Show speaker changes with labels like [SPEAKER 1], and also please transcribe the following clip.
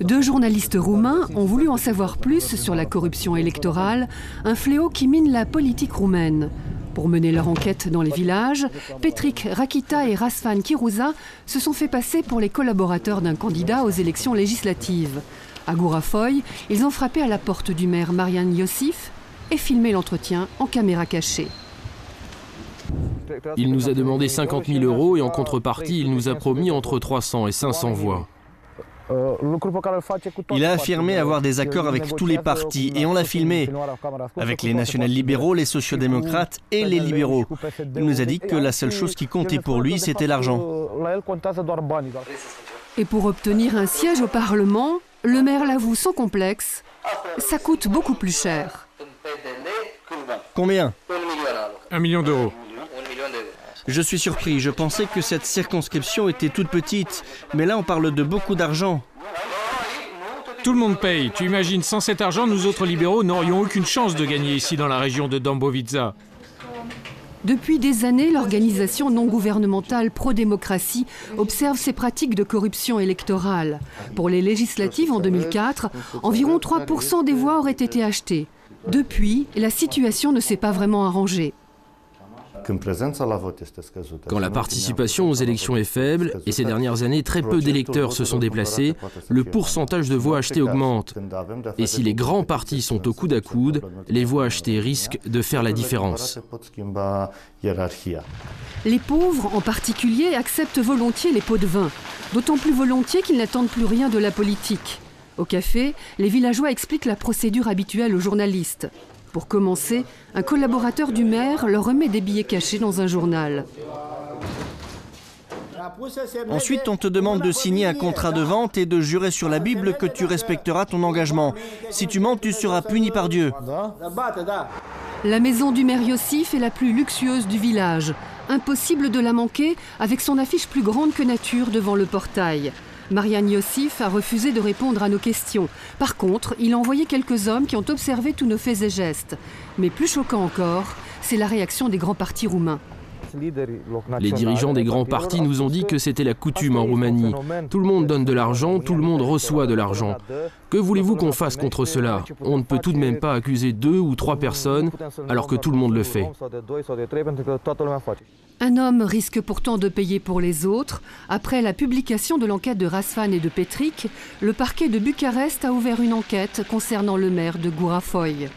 [SPEAKER 1] Deux journalistes roumains ont voulu en savoir plus sur la corruption électorale, un fléau qui mine la politique roumaine. Pour mener leur enquête dans les villages, Petric Rachita et Răzvan Chiruza se sont fait passer pour les collaborateurs d'un candidat aux élections législatives. À Gurafoi, ils ont frappé à la porte du maire Marian Iosif et filmé l'entretien en caméra cachée.
[SPEAKER 2] Il nous a demandé 50 000 € et en contrepartie, il nous a promis entre 300 et 500 voix.
[SPEAKER 3] Il a affirmé avoir des accords avec tous les partis et on l'a filmé, avec les national-libéraux, les sociodémocrates et les libéraux. Il nous a dit que la seule chose qui comptait pour lui, c'était l'argent.
[SPEAKER 1] Et pour obtenir un siège au Parlement, le maire l'avoue sans complexe, ça coûte beaucoup plus cher.
[SPEAKER 3] Combien?
[SPEAKER 4] 1 million d'euros.
[SPEAKER 3] Je suis surpris, je pensais que cette circonscription était toute petite, mais là on parle de beaucoup d'argent.
[SPEAKER 4] Tout le monde paye. Tu imagines, sans cet argent, nous autres libéraux n'aurions aucune chance de gagner ici dans la région de Dâmbovița.
[SPEAKER 1] Depuis des années, l'organisation non gouvernementale pro-démocratie observe ces pratiques de corruption électorale. Pour les législatives en 2004, environ 3% des voix auraient été achetées. Depuis, la situation ne s'est pas vraiment arrangée.
[SPEAKER 2] Quand la participation aux élections est faible, et ces dernières années très peu d'électeurs se sont déplacés, le pourcentage de voix achetées augmente. Et si les grands partis sont au coude à coude, les voix achetées risquent de faire la différence.
[SPEAKER 1] Les pauvres, en particulier, acceptent volontiers les pots de vin, d'autant plus volontiers qu'ils n'attendent plus rien de la politique. Au café, les villageois expliquent la procédure habituelle aux journalistes. Pour commencer, un collaborateur du maire leur remet des billets cachés dans un journal.
[SPEAKER 3] Ensuite, on te demande de signer un contrat de vente et de jurer sur la Bible que tu respecteras ton engagement. Si tu mens, tu seras puni par Dieu.
[SPEAKER 1] La maison du maire Iosif est la plus luxueuse du village. Impossible de la manquer avec son affiche plus grande que nature devant le portail. Marian Iosif a refusé de répondre à nos questions. Par contre, il a envoyé quelques hommes qui ont observé tous nos faits et gestes. Mais plus choquant encore, c'est la réaction des grands partis roumains.
[SPEAKER 2] Les dirigeants des grands partis nous ont dit que c'était la coutume en Roumanie. Tout le monde donne de l'argent, tout le monde reçoit de l'argent. Que voulez-vous qu'on fasse contre cela? On ne peut tout de même pas accuser 2 ou 3 personnes alors que tout le monde le fait.
[SPEAKER 1] Un homme risque pourtant de payer pour les autres. Après la publication de l'enquête de Răzvan et de Petric, le parquet de Bucarest a ouvert une enquête concernant le maire de Gurafoi.